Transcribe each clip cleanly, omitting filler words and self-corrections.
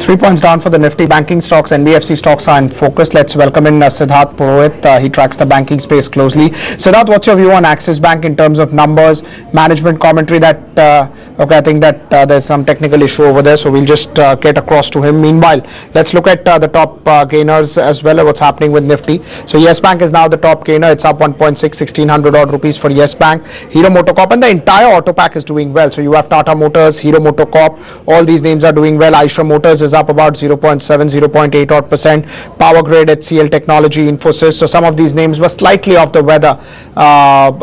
3 points down for the Nifty. Banking stocks, NBFC stocks are in focus. Let's welcome in Siddharth Purohit. He tracks the banking space closely. Siddharth, what's your view on Axis Bank in terms of numbers, management commentary? I think that there's some technical issue over there, so we'll just get across to him. Meanwhile, let's look at the top gainers as well, what's happening with Nifty. So Yes Bank is now the top gainer. It's up 1.6, 1600 odd rupees for Yes Bank. Hero MotoCorp and the entire auto pack is doing well. So you have Tata Motors, Hero MotoCorp, all these names are doing well. Eicher Motors is up about 0.7, 0.8 odd percent. Power Grid, HCL Technology, Infosys. So some of these names were slightly off the weather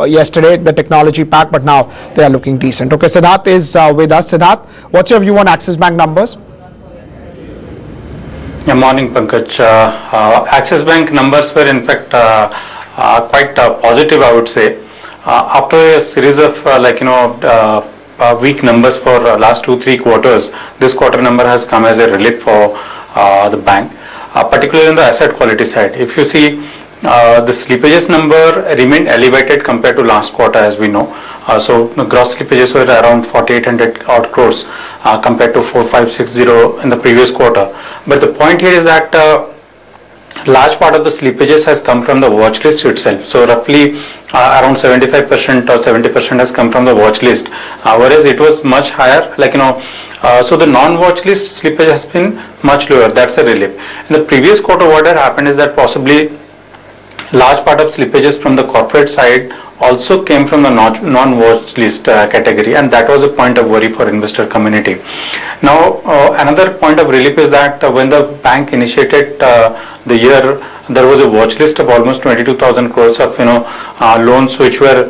yesterday, the technology pack, but now they are looking decent. Okay, Siddharth is with us. Siddharth, what's your view on Axis Bank numbers? Yeah, morning, Pankaj. Axis Bank numbers were in fact quite positive, I would say. After a series of weak numbers for last 2-3 quarters, this quarter number has come as a relief for the bank, particularly on the asset quality side. If you see, the slippages number remained elevated compared to last quarter, as we know. So the gross slippages were around 4,800 odd crores compared to 4,560 in the previous quarter. But the point here is that large part of the slippages has come from the watch list itself. So roughly around 75% or 70% has come from the watch list, whereas it was much higher, so the non-watch list slippage has been much lower. That's a relief. In the previous quarter, what had happened is that possibly large part of slippages from the corporate side also came from the non-watch list category, and that was a point of worry for investor community. Now, another point of relief is that when the bank initiated the year, there was a watch list of almost 22,000 crores of loans which were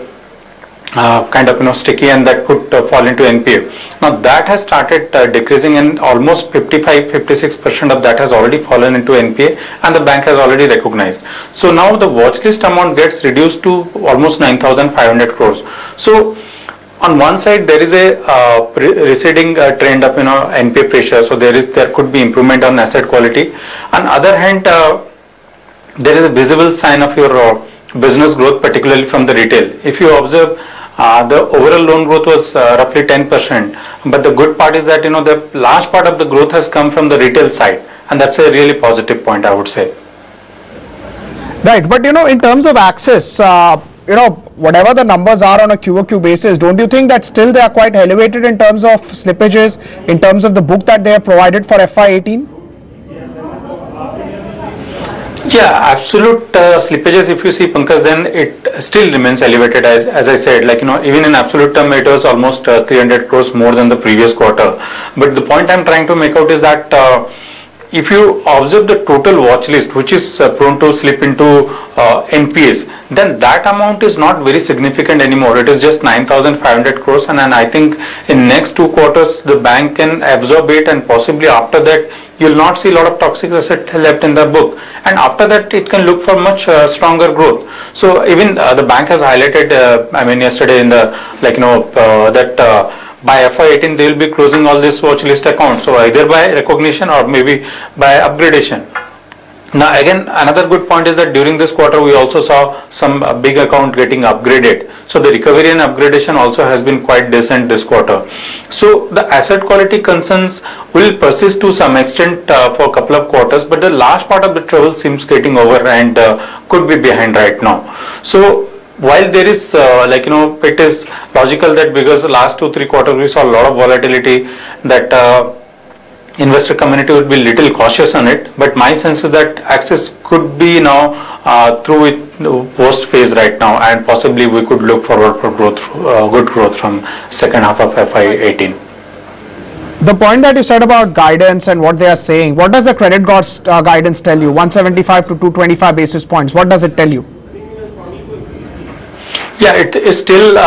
sticky and that could fall into NPA. Now that has started decreasing, and almost 55-56% of that has already fallen into NPA, and the bank has already recognized. So now the watch list amount gets reduced to almost 9,500 crores. So on one side there is a receding trend of NPA pressure, so there could be improvement on asset quality. On other hand, there is a visible sign of your business growth, particularly from the retail. If you observe, the overall loan growth was roughly 10%, but the good part is that the large part of the growth has come from the retail side, and that's a really positive point, I would say. Right, but in terms of Axis, whatever the numbers are on a QoQ basis, don't you think that still they are quite elevated in terms of slippages, in terms of the book that they have provided for FY18? Yeah, absolute slippages, if you see, Pankaj, then it still remains elevated. As I said, even in absolute term, it was almost 300 crores more than the previous quarter. But the point I'm trying to make out is that if you observe the total watch list, which is prone to slip into NPAs, then that amount is not very significant anymore. It is just 9,500 crores, and I think in next 2 quarters the bank can absorb it, and possibly after that you will not see a lot of toxic asset left in the book, and after that it can look for much stronger growth. So even the bank has highlighted, yesterday in the that by FY18 they will be closing all this watch list accounts, so either by recognition or maybe by upgradation. Now again, another good point is that during this quarter we also saw some big account getting upgraded, so the recovery and upgradation also has been quite decent this quarter. So the asset quality concerns will persist to some extent for a couple of quarters, but the large part of the trouble seems getting over and could be behind right now. So while there is it is logical that because the last 2-3 quarters we saw a lot of volatility, that investor community would be little cautious on it, but my sense is that Axis could be now through its worst phase right now, and possibly we could look forward for growth, good growth from second half of FY18. The point that you said about guidance and what they are saying, what does the credit cost guidance tell you? 175 to 225 basis points. What does it tell you? Yeah, it is still,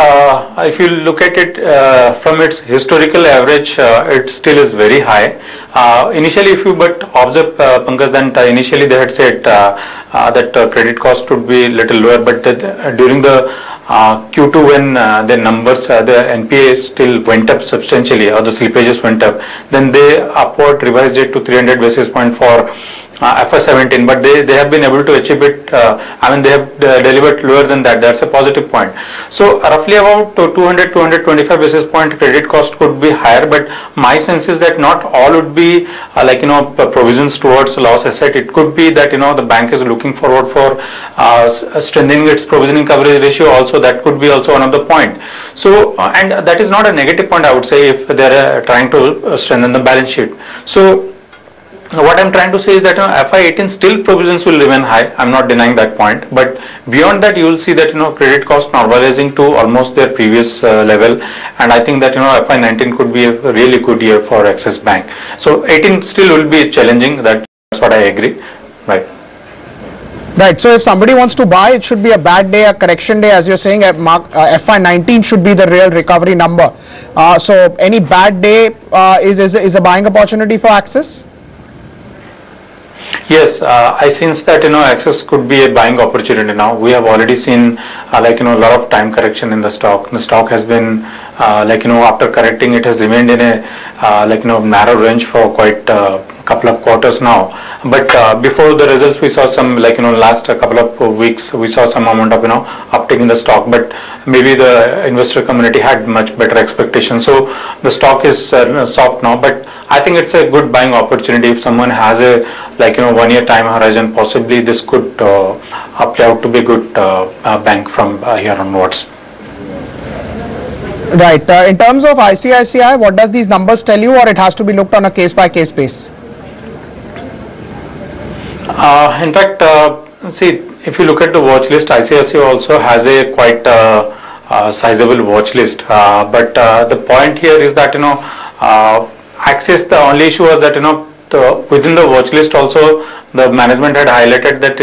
if you look at it from its historical average, it still is very high. Initially, if you observe, Pankaj, then initially they had said that credit cost would be little lower, but during the Q2 when the numbers, the NPA still went up substantially, or the slippages went up, then they upward revised it to 300 basis point for FY17, but they have been able to achieve it. I mean, they have delivered lower than that. That's a positive point. So roughly about 200-225 basis point credit cost could be higher, but my sense is that not all would be provisions towards loss asset. It could be that the bank is looking forward for strengthening its provisioning coverage ratio. Also, that could be also one of the point. So and that is not a negative point, I would say, if they are trying to strengthen the balance sheet. So what I'm trying to say is that FY18 still provisions will remain high. I'm not denying that point, but beyond that you will see that credit cost normalizing to almost their previous level, and I think that FY19 could be a really good year for Axis Bank. So 18 still will be challenging. That's what I agree. Right. Right. So if somebody wants to buy, it should be a bad day, a correction day, as you're saying. FY19 should be the real recovery number. So any bad day is a buying opportunity for Axis. Yes, I sense that Axis could be a buying opportunity now. We have already seen a lot of time correction in the stock. The stock has been after correcting, it has remained in a narrow range for quite a couple of quarters now. But before the results, we saw some last couple of weeks we saw some amount of uptick in the stock. But maybe the investor community had much better expectations, so the stock is soft now. But I think it's a good buying opportunity if someone has a 1 year time horizon. Possibly this could play out to be a good bank from here onwards. Right. In terms of ICICI, what does these numbers tell you, or it has to be looked on a case by case basis? In fact, see, if you look at the watch list, ICICI also has a quite sizable watch list. But the point here is that Axis, the only issue was that within the watch list also the management had highlighted that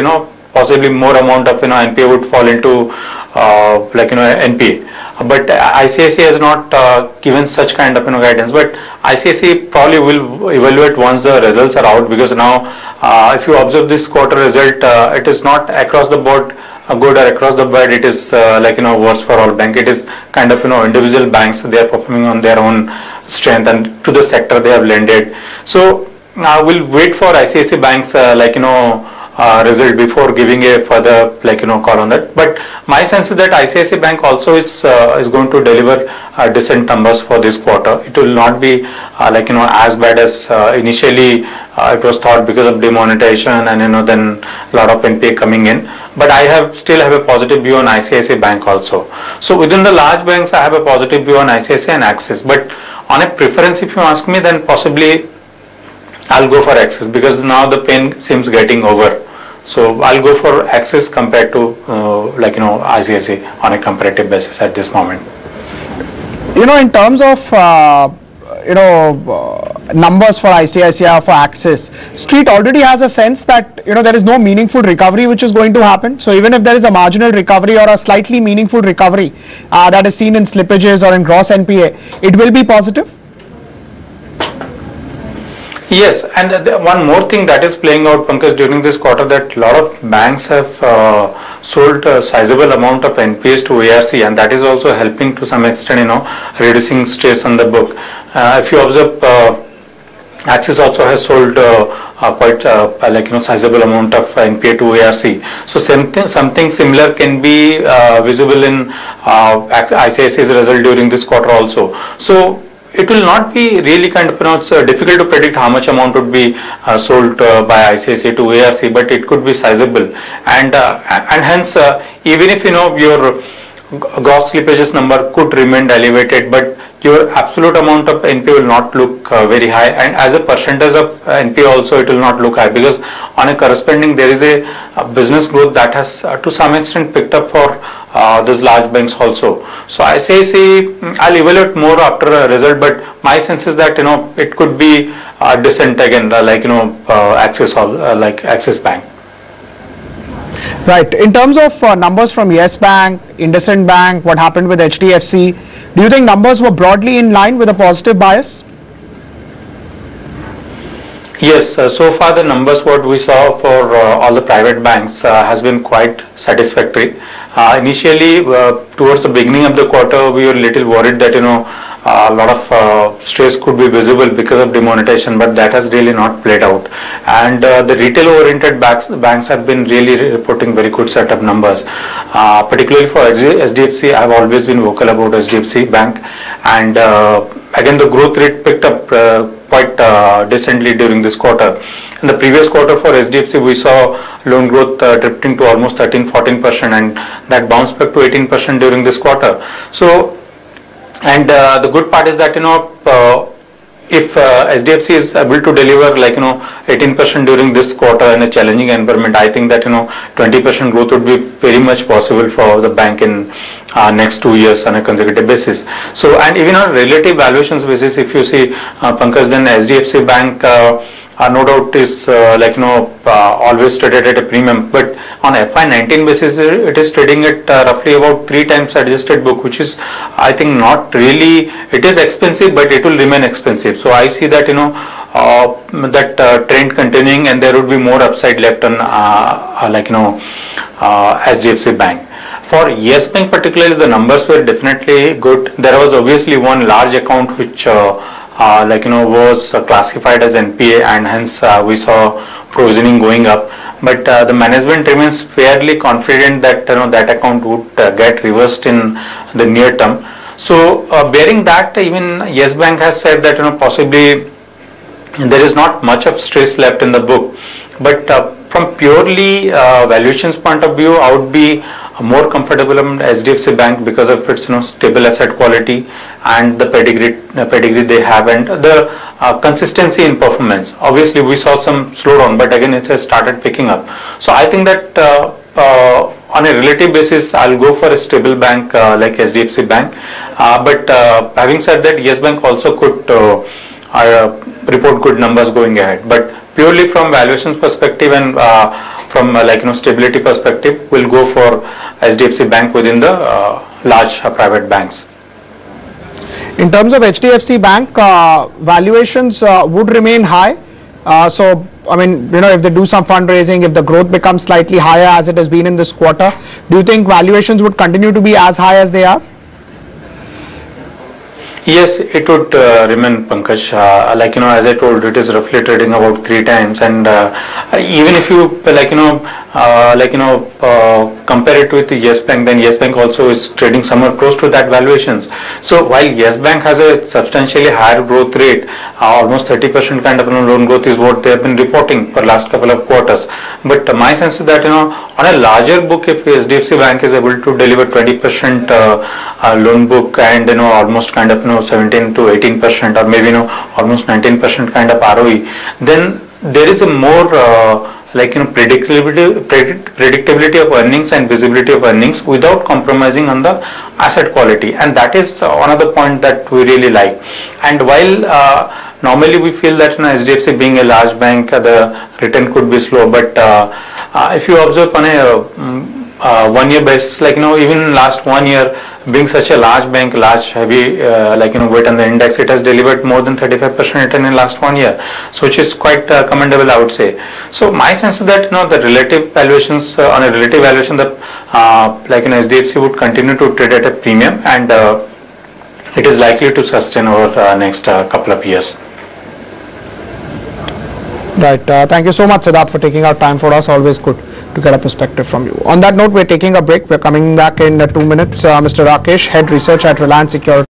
possibly more amount of NPA would fall into NPA. But ICICI has not given such kind of guidance. But ICICI probably will evaluate once the results are out, because now if you observe this quarter result, it is not across the board good or across the board it is worse for all bank. It is kind of individual banks, they are performing on their own strength, and to the sector they have lended. So we'll wait for ICICI Bank's result before giving a further call on that. But my sense is that ICICI Bank also is going to deliver decent numbers for this quarter. It will not be as bad as initially it was thought, because of demonetization and then a lot of NPA coming in. But I still have a positive view on ICICI Bank also. So within the large banks I have a positive view on ICICI and Axis. But on a preference, if you ask me, then possibly I'll go for Axis, because now the pain seems getting over. So I'll go for Axis compared to ICICI on a comparative basis at this moment. In terms of numbers for ICICI or for Axis, Street already has a sense that there is no meaningful recovery which is going to happen. So even if there is a marginal recovery or a slightly meaningful recovery that is seen in slippages or in gross NPA, it will be positive. Yes, and one more thing that is playing out, Pankaj, during this quarter, that a lot of banks have sold a sizable amount of NPAs to ARC, and that is also helping to some extent, reducing stress on the book. If you observe, Axis also has sold quite sizable amount of NPA to ARC. So something similar can be visible in ICICI's result during this quarter also. So it will not be really it's difficult to predict how much amount would be sold by ICICI to ARC, but it could be sizable, and hence even if your gross slippages number could remain elevated, but your absolute amount of NPA will not look very high, and as a percentage of NPA also it will not look high, because on a corresponding there is a business growth that has to some extent picked up for these large banks also. So ICICI, I'll evaluate more after a result, but my sense is that it could be decent again, Axis Axis Bank. Right. In terms of numbers from Yes Bank, IndusInd Bank, what happened with HDFC, do you think numbers were broadly in line with a positive bias? Yes, so far the numbers what we saw for all the private banks has been quite satisfactory. Initially, towards the beginning of the quarter, we were a little worried that a lot of stress could be visible because of demonetization, but that has really not played out. And the retail-oriented banks have been really reporting very good set of numbers. Particularly for SDFC, I have always been vocal about SDFC Bank, and again the growth rate picked up quite decently during this quarter. In the previous quarter for SDFC, we saw loan growth drifting to almost 13-14%, and that bounced back to 18% during this quarter. So, and the good part is that if SDFC is able to deliver 18% during this quarter in a challenging environment, I think that 20% growth would be very much possible for the bank in next 2 years on a consecutive basis. So, and even on relative valuations basis, if you see Pankaj, then SDFC Bank no doubt is always traded at a premium, but on FY19 basis it is trading at roughly about 3 times adjusted book, which is, I think, not really, it is expensive, but it will remain expensive. So I see that that trend continuing, and there would be more upside left on SDFC Bank. For Yes Bank particularly, the numbers were definitely good. There was obviously one large account which was classified as NPA, and hence we saw provisioning going up. But the management remains fairly confident that that account would get reversed in the near term. So bearing that, even Yes Bank has said that possibly there is not much of stress left in the book. But from purely valuations point of view, I would be more comfortable on SDFC Bank because of its stable asset quality and the pedigree they have, and the consistency in performance. Obviously we saw some slowdown, but again it has started picking up. So I think that on a relative basis I'll go for a stable bank like SDFC Bank. But having said that, Yes Bank also could report good numbers going ahead, but purely from valuations perspective and from stability perspective, we'll go for SDFC Bank within the large private banks. In terms of HDFC Bank, valuations would remain high. So, I mean, if they do some fundraising, if the growth becomes slightly higher as it has been in this quarter, do you think valuations would continue to be as high as they are? Yes, it would remain, Pankaj. As I told, it is roughly trading about 3 times, and even if you compare it with the Yes Bank, then Yes Bank also is trading somewhere close to that valuations. So while Yes Bank has a substantially higher growth rate, almost 30% kind of loan growth is what they have been reporting for last couple of quarters. But my sense is that on a larger book, if SDFC Bank is able to deliver 20% loan book and almost kind of 17 to 18% or maybe almost 19% kind of ROE, then there is a more predictability of earnings and visibility of earnings without compromising on the asset quality, and that is one of the point that we really like. And while normally we feel that SDFC being a large bank, the return could be slow, but if you observe on a 1 year basis, even last 1 year, being such a large bank, large heavy weight on the index, it has delivered more than 35% return in last 1 year, so which is quite commendable, I would say. So my sense is that the relative valuations, on a relative valuation, the SDFC would continue to trade at a premium, and it is likely to sustain over next couple of years. Right. Thank you so much, Siddharth, for taking out time for us. Always good to get a perspective from you. On that note, we're taking a break. We're coming back in 2 minutes. Mr. Rakesh, Head Research at Reliance Securities.